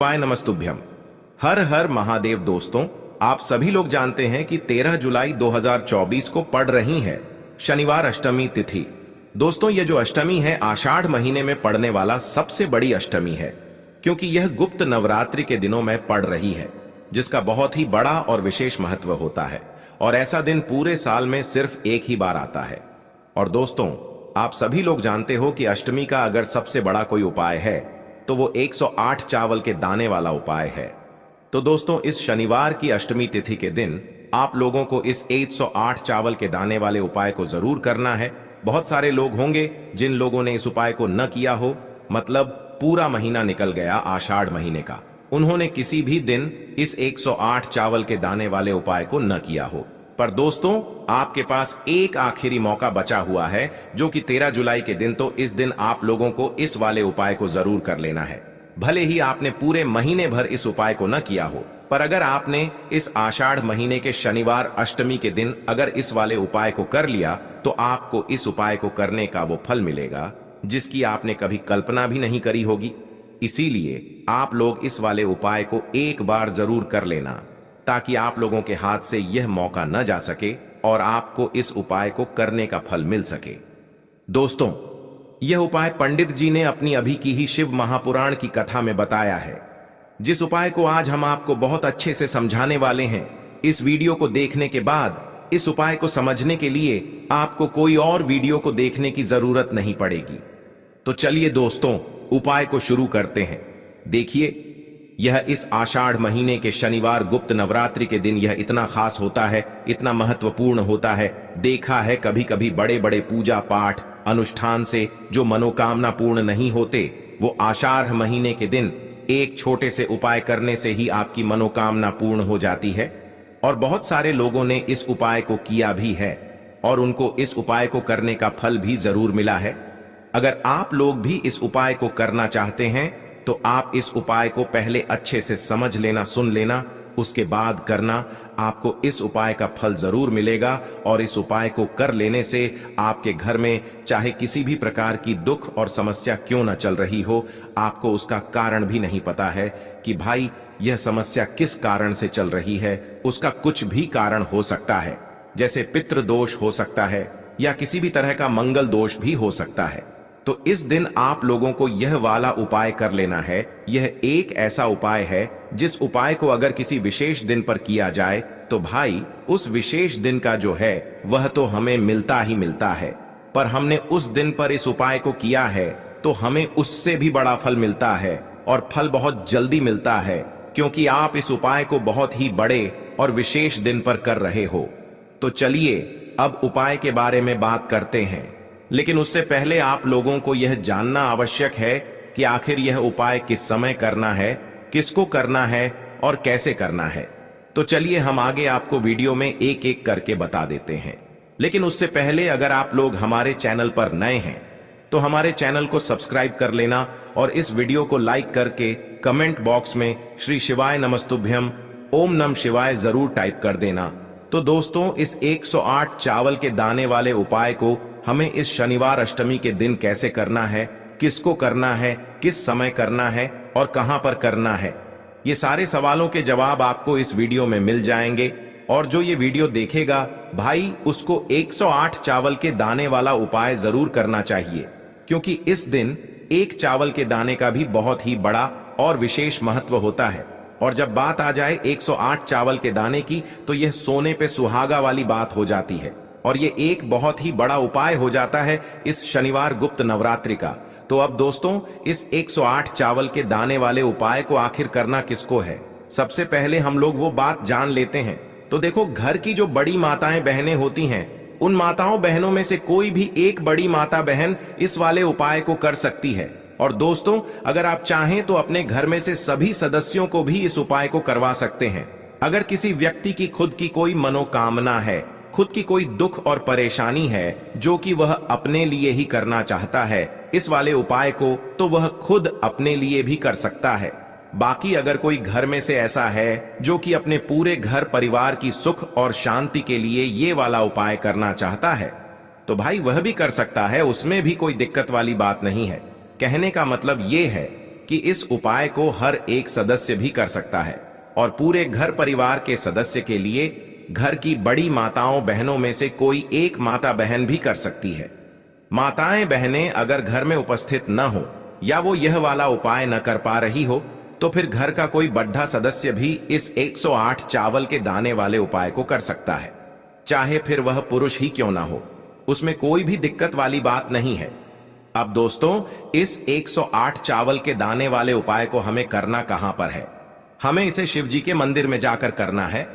पाय नमस्तुभ्यम। हर हर महादेव। दोस्तों, आप सभी लोग जानते हैं कि 13 जुलाई 2024 को पड़ रही है शनिवार अष्टमी तिथि। दोस्तों, यह जो अष्टमी है आषाढ़ महीने में पड़ने वाला सबसे बड़ी अष्टमी है, क्योंकि यह गुप्त नवरात्रि के दिनों में पड़ रही है, जिसका बहुत ही बड़ा और विशेष महत्व होता है। और ऐसा दिन पूरे साल में सिर्फ एक ही बार आता है। और दोस्तों, आप सभी लोग जानते हो कि अष्टमी का अगर सबसे बड़ा कोई उपाय है तो वो 108 चावल के दाने वाला उपाय है। तो दोस्तों, इस शनिवार की अष्टमी तिथि के दिन आप लोगों को इस 108 चावल के दाने वाले उपाय को जरूर करना है। बहुत सारे लोग होंगे जिन लोगों ने इस उपाय को न किया हो, मतलब पूरा महीना निकल गया आषाढ़ महीने का, उन्होंने किसी भी दिन इस 108 चावल के दाने वाले उपाय को न किया हो। पर दोस्तों, आपके पास एक आखिरी मौका बचा हुआ है, जो कि 13 जुलाई के दिन। तो इस दिन आप लोगों को इस वाले उपाय को जरूर कर लेना है। भले ही आपने पूरे महीने भर इस उपाय को न किया हो, पर अगर आपने इस आषाढ़ महीने के शनिवार अष्टमी के दिन अगर इस वाले उपाय को कर लिया, तो आपको इस उपाय को करने का वो फल मिलेगा जिसकी आपने कभी कल्पना भी नहीं करी होगी। इसीलिए आप लोग इस वाले उपाय को एक बार जरूर कर लेना, ताकि आप लोगों के हाथ से यह मौका न जा सके और आपको इस उपाय को करने का फल मिल सके। दोस्तों, यह उपाय पंडित जी ने अपनी अभी की ही शिव महापुराण की कथा में बताया है, जिस उपाय को आज हम आपको बहुत अच्छे से समझाने वाले हैं। इस वीडियो को देखने के बाद इस उपाय को समझने के लिए आपको कोई और वीडियो को देखने की जरूरत नहीं पड़ेगी। तो चलिए दोस्तों, उपाय को शुरू करते हैं। देखिए, यह इस आषाढ़ महीने के शनिवार गुप्त नवरात्रि के दिन यह इतना खास होता है, इतना महत्वपूर्ण होता है। देखा है कभी कभी बड़े बड़े पूजा पाठ अनुष्ठान से जो मनोकामना पूर्ण नहीं होते, वो आषाढ़ महीने के दिन एक छोटे से उपाय करने से ही आपकी मनोकामना पूर्ण हो जाती है। और बहुत सारे लोगों ने इस उपाय को किया भी है और उनको इस उपाय को करने का फल भी जरूर मिला है। अगर आप लोग भी इस उपाय को करना चाहते हैं तो आप इस उपाय को पहले अच्छे से समझ लेना, सुन लेना, उसके बाद करना। आपको इस उपाय का फल जरूर मिलेगा और इस उपाय को कर लेने से आपके घर में चाहे किसी भी प्रकार की दुख और समस्या क्यों न चल रही हो, आपको उसका कारण भी नहीं पता है कि भाई यह समस्या किस कारण से चल रही है। उसका कुछ भी कारण हो सकता है, जैसे पितृ दोष हो सकता है या किसी भी तरह का मंगल दोष भी हो सकता है। तो इस दिन आप लोगों को यह वाला उपाय कर लेना है। यह एक ऐसा उपाय है जिस उपाय को अगर किसी विशेष दिन पर किया जाए तो भाई उस विशेष दिन का जो है वह तो हमें मिलता ही मिलता है। पर हमने उस दिन पर इस उपाय को किया है तो हमें उससे भी बड़ा फल मिलता है, और फल बहुत जल्दी मिलता है, क्योंकि आप इस उपाय को बहुत ही बड़े और विशेष दिन पर कर रहे हो। तो चलिए अब उपाय के बारे में बात करते हैं, लेकिन उससे पहले आप लोगों को यह जानना आवश्यक है कि आखिर यह उपाय किस समय करना है, किसको करना है और कैसे करना है। तो चलिए हम आगे आपको वीडियो में एक एक करके बता देते हैं। लेकिन उससे पहले अगर आप लोग हमारे चैनल पर नए हैं तो हमारे चैनल को सब्सक्राइब कर लेना और इस वीडियो को लाइक करके कमेंट बॉक्स में श्री शिवाय नमस्तुभ्यम ओम नम शिवाय जरूर टाइप कर देना। तो दोस्तों, इस 108 चावल के दाने वाले उपाय को हमें इस शनिवार अष्टमी के दिन कैसे करना है, किसको करना है, किस समय करना है और कहां पर करना है, ये सारे सवालों के जवाब आपको इस वीडियो में मिल जाएंगे। और जो ये वीडियो देखेगा भाई, उसको 108 चावल के दाने वाला उपाय जरूर करना चाहिए, क्योंकि इस दिन एक चावल के दाने का भी बहुत ही बड़ा और विशेष महत्व होता है। और जब बात आ जाए 108 चावल के दाने की, तो यह सोने पे सुहागा वाली बात हो जाती है और ये एक बहुत ही बड़ा उपाय हो जाता है इस शनिवार गुप्त नवरात्रि का। तो अब दोस्तों, इस 108 चावल के दाने वाले उपाय को आखिर करना किसको है, सबसे पहले हम लोग वो बात जान लेते हैं। तो देखो, घर की जो बड़ी माताएं बहनें होती हैं, उन माताओं बहनों में से कोई भी एक बड़ी माता बहन इस वाले उपाय को कर सकती है। और दोस्तों, अगर आप चाहें तो अपने घर में से सभी सदस्यों को भी इस उपाय को करवा सकते हैं। अगर किसी व्यक्ति की खुद की कोई मनोकामना है, खुद की कोई दुख और परेशानी है जो कि वह अपने लिए ही करना चाहता है इस वाले उपाय को, तो वह खुद अपने लिए भी कर सकता है। बाकी अगर कोई घर में से ऐसा है जो कि अपने पूरे घर परिवार की सुख और शांति के लिए ये वाला उपाय करना चाहता है, तो भाई वह भी कर सकता है, उसमें भी कोई दिक्कत वाली बात नहीं है। कहने का मतलब ये है कि इस उपाय को हर एक सदस्य भी कर सकता है और पूरे घर परिवार के सदस्य के लिए घर की बड़ी माताओं बहनों में से कोई एक माता बहन भी कर सकती है। माताएं बहनें अगर घर में उपस्थित न हो या वो यह वाला उपाय न कर पा रही हो तो फिर घर का कोई बड़ा सदस्य भी इस 108 चावल के दाने वाले उपाय को कर सकता है, चाहे फिर वह पुरुष ही क्यों ना हो। उसमें कोई भी दिक्कत वाली बात नहीं है। अब दोस्तों, इस 108 चावल के दाने वाले उपाय को हमें करना कहां पर है? हमें इसे शिव जी के मंदिर में जाकर करना है।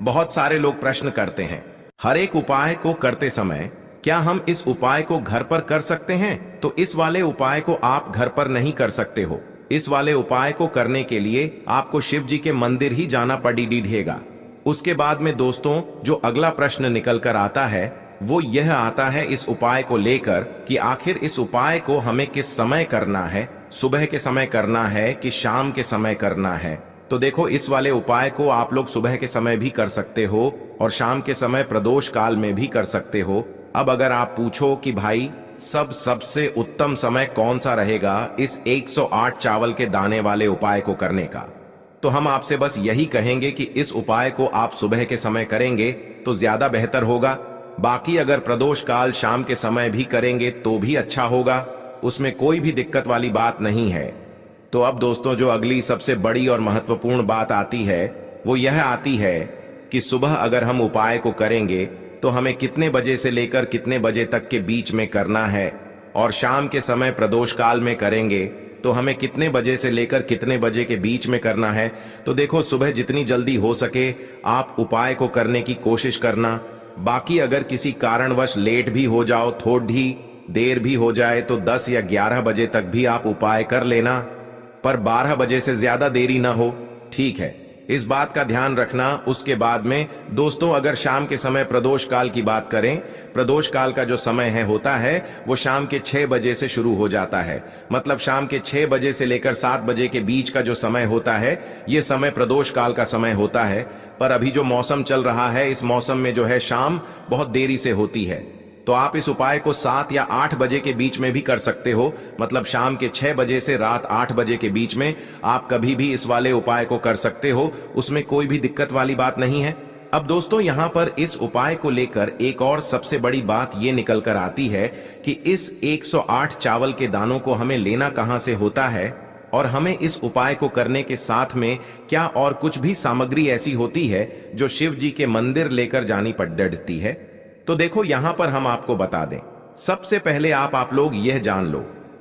बहुत सारे लोग प्रश्न करते हैं, हर एक उपाय को करते समय क्या हम इस उपाय को घर पर कर सकते हैं? तो इस वाले उपाय को आप घर पर नहीं कर सकते हो। इस वाले उपाय को करने के लिए आपको शिव जी के मंदिर ही जाना पड़ेगा। उसके बाद में दोस्तों, जो अगला प्रश्न निकल कर आता है वो यह आता है इस उपाय को लेकर कि आखिर इस उपाय को हमें किस समय करना है, सुबह के समय करना है कि शाम के समय करना है? तो देखो, इस वाले उपाय को आप लोग सुबह के समय भी कर सकते हो और शाम के समय प्रदोष काल में भी कर सकते हो। अब अगर आप पूछो कि भाई सबसे उत्तम समय कौन सा रहेगा इस 108 चावल के दाने वाले उपाय को करने का, तो हम आपसे बस यही कहेंगे कि इस उपाय को आप सुबह के समय करेंगे तो ज्यादा बेहतर होगा। बाकी अगर प्रदोष काल शाम के समय भी करेंगे तो भी अच्छा होगा, उसमें कोई भी दिक्कत वाली बात नहीं है। तो अब दोस्तों, जो अगली सबसे बड़ी और महत्वपूर्ण बात आती है वो यह आती है कि सुबह अगर हम उपाय को करेंगे तो हमें कितने बजे से लेकर कितने बजे तक के बीच में करना है, और शाम के समय प्रदोष काल में करेंगे तो हमें कितने बजे से लेकर कितने बजे के बीच में करना है। तो देखो, सुबह जितनी जल्दी हो सके आप उपाय को करने की कोशिश करना। बाकी अगर किसी कारणवश लेट भी हो जाओ, थोड़ी देर भी हो जाए तो 10 या 11 बजे तक भी आप उपाय कर लेना, पर 12 बजे से ज्यादा देरी ना हो, ठीक है? इस बात का ध्यान रखना। उसके बाद में दोस्तों, अगर शाम के समय प्रदोष काल की बात करें, प्रदोष काल का जो समय होता है वो शाम के 6 बजे से शुरू हो जाता है। मतलब शाम के 6 बजे से लेकर 7 बजे के बीच का जो समय होता है ये समय प्रदोष काल का समय होता है। पर अभी जो मौसम चल रहा है, इस मौसम में जो है शाम बहुत देरी से होती है, तो आप इस उपाय को 7 या 8 बजे के बीच में भी कर सकते हो। मतलब शाम के 6 बजे से रात 8 बजे के बीच में आप कभी भी इस वाले उपाय को कर सकते हो, उसमें कोई भी दिक्कत वाली बात नहीं है। अब दोस्तों, यहाँ पर इस उपाय को लेकर एक और सबसे बड़ी बात ये निकल कर आती है कि इस 108 चावल के दानों को हमें लेना कहाँ से होता है, और हमें इस उपाय को करने के साथ में क्या और कुछ भी सामग्री ऐसी होती है जो शिव जी के मंदिर लेकर जानी पड़ती है। तो देखो, यहां पर हम आपको बता दें, सबसे पहले आप लोग यह जान लो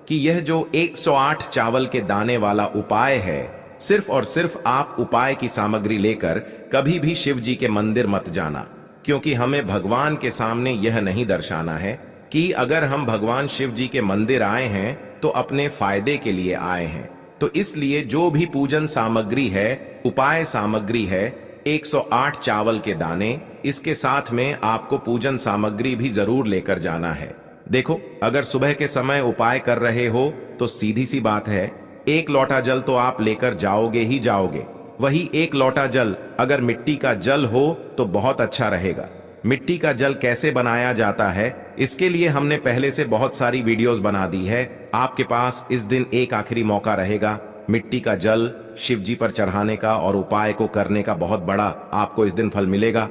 कि यह जो 108 चावल के दाने वाला उपाय है, सिर्फ और सिर्फ आप उपाय की सामग्री लेकर कभी भी शिव जी के मंदिर मत जाना, क्योंकि हमें भगवान के सामने यह नहीं दर्शाना है कि अगर हम भगवान शिव जी के मंदिर आए हैं तो अपने फायदे के लिए आए हैं। तो इसलिए जो भी पूजन सामग्री है, उपाय सामग्री है, 108 चावल के दाने, इसके साथ में आपको पूजन सामग्री भी जरूर लेकर जाना है। देखो, अगर सुबह के समय उपाय कर रहे हो तो सीधी सी बात है, 1 लोटा जल तो आप लेकर जाओगे ही जाओगे। वही 1 लोटा जल अगर मिट्टी का जल हो तो बहुत अच्छा रहेगा। मिट्टी का जल कैसे बनाया जाता है, इसके लिए हमने पहले से बहुत सारी वीडियोस बना दी है। आपके पास इस दिन एक आखिरी मौका रहेगा मिट्टी का जल शिव जी पर चढ़ाने का और उपाय को करने का, बहुत बड़ा आपको इस दिन फल मिलेगा।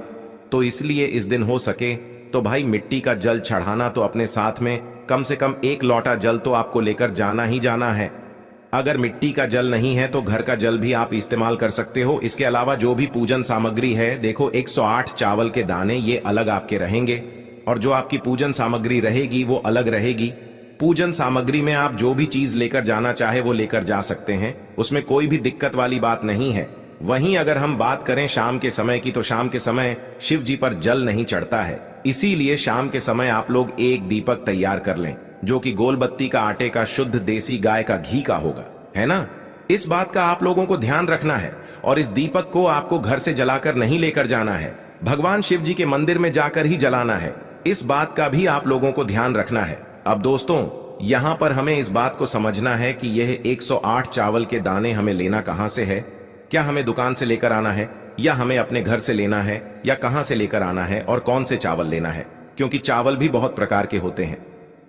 तो इसलिए इस दिन हो सके तो भाई मिट्टी का जल चढ़ाना तो अपने साथ में कम से कम 1 लोटा जल तो आपको लेकर जाना ही जाना है। अगर मिट्टी का जल नहीं है तो घर का जल भी आप इस्तेमाल कर सकते हो। इसके अलावा जो भी पूजन सामग्री है, देखो 108 चावल के दाने ये अलग आपके रहेंगे, और जो आपकी पूजन सामग्री रहेगी वो अलग रहेगी। पूजन सामग्री में आप जो भी चीज लेकर जाना चाहे वो लेकर जा सकते हैं, उसमें कोई भी दिक्कत वाली बात नहीं है। वहीं अगर हम बात करें शाम के समय की, तो शाम के समय शिव जी पर जल नहीं चढ़ता है, इसीलिए शाम के समय आप लोग एक दीपक तैयार कर लें जो कि गोलबत्ती का आटे का शुद्ध देसी गाय का घी का होगा, है ना? इस बात का आप लोगों को ध्यान रखना है, और इस दीपक को आपको घर से जलाकर नहीं लेकर जाना है, भगवान शिव जी के मंदिर में जाकर ही जलाना है। इस बात का भी आप लोगों को ध्यान रखना है। अब दोस्तों, यहां पर हमें इस बात को समझना है कि यह 108 चावल के दाने हमें लेना कहां से है। क्या हमें दुकान से लेकर आना है, या हमें अपने घर से लेना है, या कहां से लेकर आना है, और कौन से चावल लेना है, क्योंकि चावल भी बहुत प्रकार के होते हैं।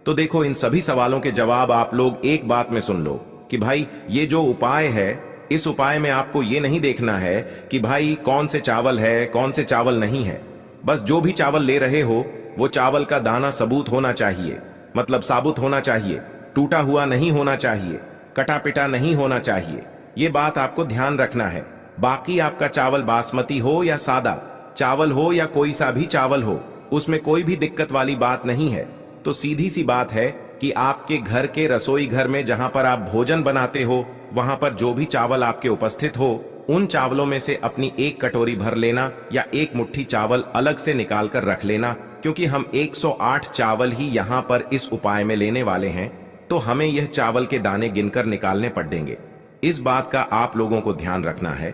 तो देखो, इन सभी सवालों के जवाब आप लोग एक बात में सुन लो कि भाई ये जो उपाय है, इस उपाय में आपको ये नहीं देखना है कि भाई कौन से चावल है कौन से चावल नहीं है। बस जो भी चावल ले रहे हो वो चावल का दाना सबूत होना चाहिए, मतलब साबुत होना चाहिए, टूटा हुआ नहीं होना चाहिए, कटा पिटा नहीं होना चाहिए। ये बात आपको ध्यान रखना है। बाकी आपका चावल बासमती हो या सादा चावल हो या कोई सा भी चावल हो, उसमें कोई भी दिक्कत वाली बात नहीं है। तो सीधी सी बात है कि आपके घर के रसोई घर में जहां पर आप भोजन बनाते हो, वहां पर जो भी चावल आपके उपस्थित हो, उन चावलों में से अपनी एक कटोरी भर लेना या एक मुट्ठी चावल अलग से निकाल कर रख लेना, क्योंकि हम 108 चावल ही यहाँ पर इस उपाय में लेने वाले हैं, तो हमें यह चावल के दाने गिनकर निकालने पड़ेंगे। इस बात का आप लोगों को ध्यान रखना है।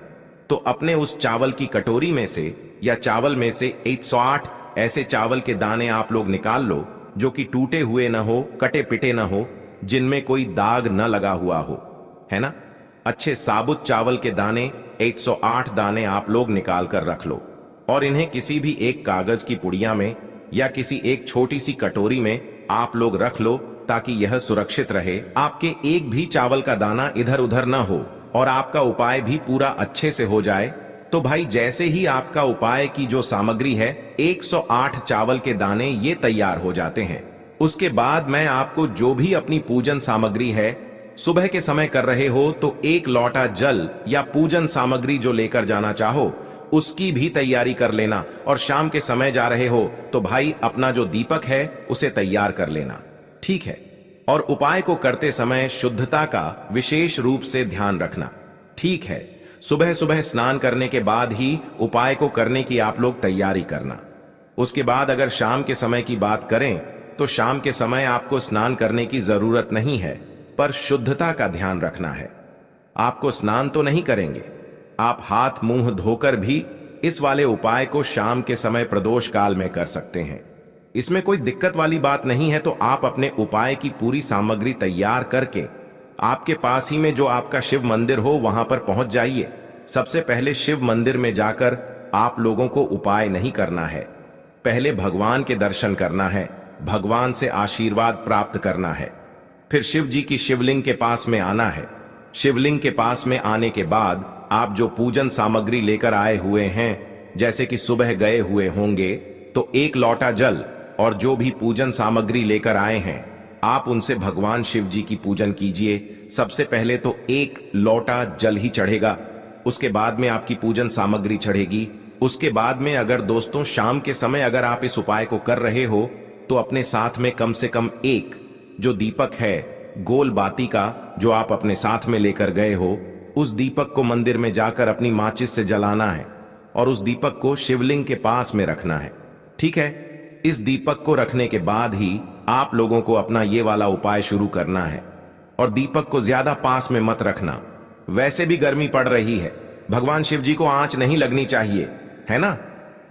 तो अपने उस चावल की कटोरी में से या चावल में से 108 ऐसे चावल के दाने आप लोग निकाल लो जो कि टूटे हुए न हो, कटे पिटे न हो, जिनमें कोई दाग न लगा हुआ हो, है ना। अच्छे साबुत चावल के दाने 108 दाने आप लोग निकाल कर रख लो और इन्हें किसी भी एक कागज की पुड़िया में या किसी एक छोटी सी कटोरी में आप लोग रख लो, ताकि यह सुरक्षित रहे, आपके एक भी चावल का दाना इधर उधर न हो और आपका उपाय भी पूरा अच्छे से हो जाए। तो भाई जैसे ही आपका उपाय की जो सामग्री है 108 चावल के दाने ये तैयार हो जाते हैं, उसके बाद मैं आपको जो भी अपनी पूजन सामग्री है, सुबह के समय कर रहे हो तो एक लोटा जल या पूजन सामग्री जो लेकर जाना चाहो उसकी भी तैयारी कर लेना, और शाम के समय जा रहे हो तो भाई अपना जो दीपक है उसे तैयार कर लेना, ठीक है। और उपाय को करते समय शुद्धता का विशेष रूप से ध्यान रखना, ठीक है। सुबह सुबह स्नान करने के बाद ही उपाय को करने की आप लोग तैयारी करना। उसके बाद अगर शाम के समय की बात करें तो शाम के समय आपको स्नान करने की जरूरत नहीं है, पर शुद्धता का ध्यान रखना है। आपको स्नान तो नहीं करेंगे, आप हाथ मुंह धोकर भी इस वाले उपाय को शाम के समय प्रदोष काल में कर सकते हैं। इसमें कोई दिक्कत वाली बात नहीं है। तो आप अपने उपाय की पूरी सामग्री तैयार करके आपके पास ही में जो आपका शिव मंदिर हो वहां पर पहुंच जाइए। सबसे पहले शिव मंदिर में जाकर आप लोगों को उपाय नहीं करना है, पहले भगवान के दर्शन करना है, भगवान से आशीर्वाद प्राप्त करना है। फिर शिव जी की शिवलिंग के पास में आना है। शिवलिंग के पास में आने के बाद आप जो पूजन सामग्री लेकर आए हुए हैं, जैसे कि सुबह गए हुए होंगे तो एक लोटा जल और जो भी पूजन सामग्री लेकर आए हैं आप उनसे भगवान शिव जी की पूजन कीजिए। सबसे पहले तो एक लोटा जल ही चढ़ेगा, उसके बाद में आपकी पूजन सामग्री चढ़ेगी। उसके बाद में अगर दोस्तों शाम के समय अगर आप इस उपाय को कर रहे हो तो अपने साथ में कम से कम एक जो दीपक है गोल बाती का जो आप अपने साथ में लेकर गए हो, उस दीपक को मंदिर में जाकर अपनी माचिस से जलाना है और उस दीपक को शिवलिंग के पास में रखना है, ठीक है। इस दीपक को रखने के बाद ही आप लोगों को अपना ये वाला उपाय शुरू करना है और दीपक को ज्यादा पास में मत रखना। वैसे भी गर्मी पड़ रही है, भगवान शिव जी को आंच नहीं लगनी चाहिए, है ना।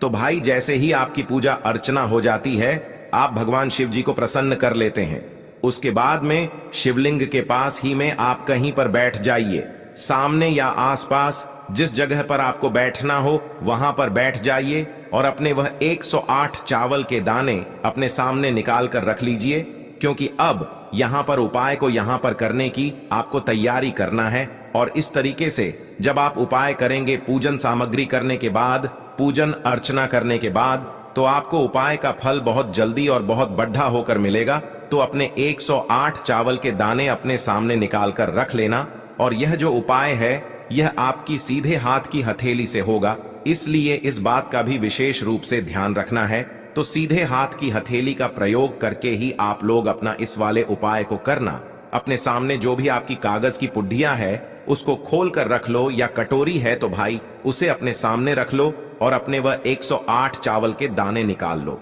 तो भाई जैसे ही आपकी पूजा अर्चना हो जाती है आप भगवान शिव जी को प्रसन्न कर लेते हैं। उसके बाद में शिवलिंग के पास ही में आप कहीं पर बैठ जाइए, सामने या आसपास जिस जगह पर आपको बैठना हो वहां पर बैठ जाइए और अपने वह 108 चावल के दाने अपने सामने निकाल कर रख लीजिए, क्योंकि अब यहां पर उपाय को यहां पर करने की आपको तैयारी करना है। और इस तरीके से जब आप उपाय करेंगे पूजन सामग्री करने के बाद, पूजन अर्चना करने के बाद, तो आपको उपाय का फल बहुत जल्दी और बहुत बढ़ा होकर मिलेगा। तो अपने 108 चावल के दाने अपने सामने निकाल कर रख लेना। और यह जो उपाय है यह आपकी सीधे हाथ की हथेली से होगा, इसलिए इस बात का भी विशेष रूप से ध्यान रखना है। तो सीधे हाथ की हथेली का प्रयोग करके ही आप लोग अपना इस वाले उपाय को करना। अपने सामने जो भी आपकी कागज की पुड्डियां है उसको खोल कर रख लो, या कटोरी है तो भाई उसे अपने सामने रख लो और अपने वह 108 चावल के दाने निकाल लो,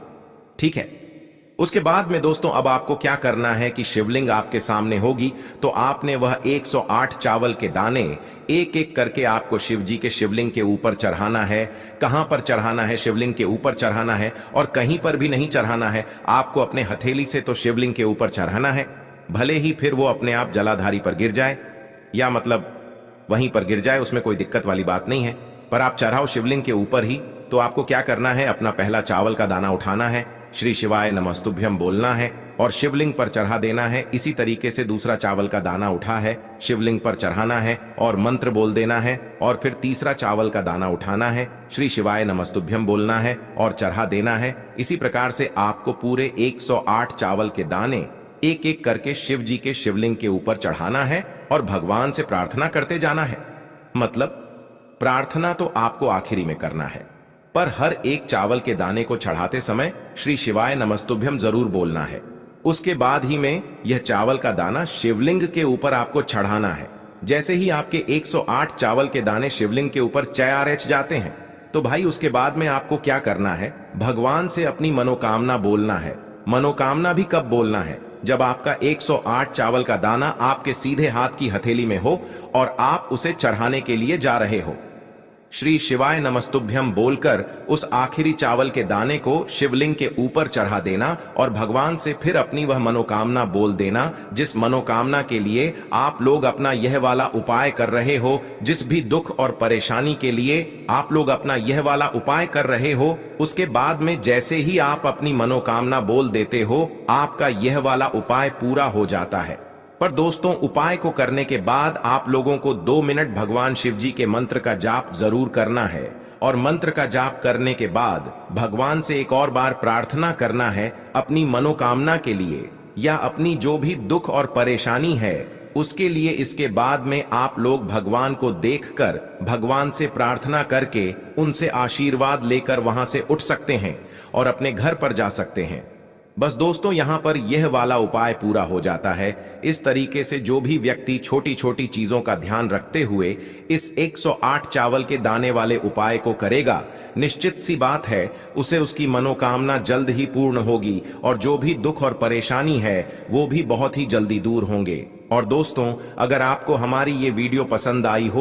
ठीक है। उसके बाद में दोस्तों अब आपको क्या करना है कि शिवलिंग आपके सामने होगी तो आपने वह 108 चावल के दाने एक एक करके आपको शिव जी के शिवलिंग के ऊपर चढ़ाना है। कहां पर चढ़ाना है? शिवलिंग के ऊपर चढ़ाना है, और कहीं पर भी नहीं चढ़ाना है। आपको अपने हथेली से तो शिवलिंग के ऊपर चढ़ाना है, भले ही फिर वो अपने आप जलाधारी पर गिर जाए या मतलब वहीं पर गिर जाए, उसमें कोई दिक्कत वाली बात नहीं है, पर आप चढ़ाओ शिवलिंग के ऊपर ही। तो आपको क्या करना है, अपना पहला चावल का दाना उठाना है, श्री शिवाय नमस्तुभ्यम बोलना है, और शिवलिंग पर चढ़ा देना है। इसी तरीके से दूसरा चावल का दाना उठा है, शिवलिंग पर चढ़ाना है और मंत्र बोल देना है। और फिर तीसरा चावल का दाना उठाना है, श्री शिवाय नमस्तुभ्यम बोलना है और चढ़ा देना है। इसी प्रकार से आपको पूरे 108 चावल के दाने एक एक करके शिव जी के शिवलिंग के ऊपर चढ़ाना है और भगवान से प्रार्थना करते जाना है। मतलब प्रार्थना तो आपको आखिरी में करना है, पर हर एक चावल के दाने को चढ़ाते समय श्री शिवाय नमस्तुभ्यम जरूर बोलना है। उसके बाद ही में यह चावल का दाना शिवलिंग के ऊपर आपको चढ़ाना है। जैसे ही आपके 108 चावल के दाने शिवलिंग के ऊपर चयारच जाते हैं, तो भाई उसके बाद में आपको क्या करना है, भगवान से अपनी मनोकामना बोलना है। मनोकामना भी कब बोलना है, जब आपका 108 चावल का दाना आपके सीधे हाथ की हथेली में हो और आप उसे चढ़ाने के लिए जा रहे हो। श्री शिवाय नमस्तुभ्यम बोलकर उस आखिरी चावल के दाने को शिवलिंग के ऊपर चढ़ा देना और भगवान से फिर अपनी वह मनोकामना बोल देना, जिस मनोकामना के लिए आप लोग अपना यह वाला उपाय कर रहे हो। जिस भी दुख और परेशानी के लिए आप लोग अपना यह वाला उपाय कर रहे हो, उसके बाद में जैसे ही आप अपनी मनोकामना बोल देते हो, आपका यह वाला उपाय पूरा हो जाता है। पर दोस्तों, उपाय को करने के बाद आप लोगों को 2 मिनट भगवान शिव जी के मंत्र का जाप जरूर करना है। और मंत्र का जाप करने के बाद भगवान से एक और बार प्रार्थना करना है अपनी मनोकामना के लिए या अपनी जो भी दुख और परेशानी है उसके लिए। इसके बाद में आप लोग भगवान को देखकर भगवान से प्रार्थना करके उनसे आशीर्वाद लेकर वहां से उठ सकते हैं और अपने घर पर जा सकते हैं। बस दोस्तों, यहां पर यह वाला उपाय पूरा हो जाता है। इस तरीके से जो भी व्यक्ति छोटी छोटी चीजों का ध्यान रखते हुए इस 108 चावल के दाने वाले उपाय को करेगा, निश्चित सी बात है उसे उसकी मनोकामना जल्द ही पूर्ण होगी और जो भी दुख और परेशानी है वो भी बहुत ही जल्दी दूर होंगे। और दोस्तों, अगर आपको हमारी ये वीडियो पसंद आई हो